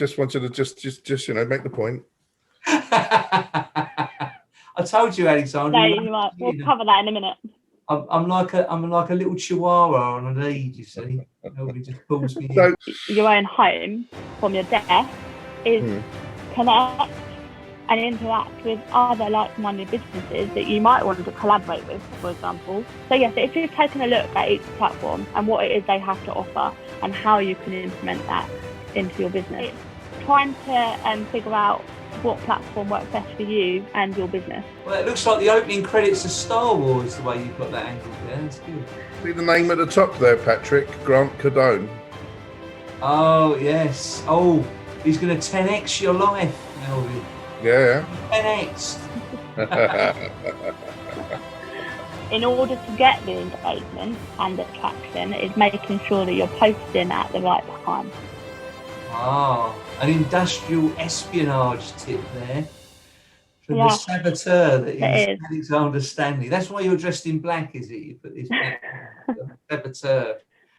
Just wanted to just make the point. I told you, Alexander. No, you might. We'll cover that in a minute. I'm like a little chihuahua on a lead, you see. Nobody just pulls me in. Your own home from your desk is connect and interact with other like-minded businesses that you might want to collaborate with, for example. So yes, if you've taken a look at each platform and what it is they have to offer and how you can implement that into your business, it's trying to figure out what platform works best for you and your business. Well, it looks like the opening credits of Star Wars, the way you've got that angle there. That's good. See the name at the top there, Patrick? Grant Cardone. Oh, yes. Oh, he's going to 10x your life, Melvin. Yeah. 10x. In order to get the engagement and the traction is making sure that you're posting at the right time. Ah, an industrial espionage tip there from the saboteur that is Alexander Stanley. That's why you're dressed in black, is it? You put this saboteur.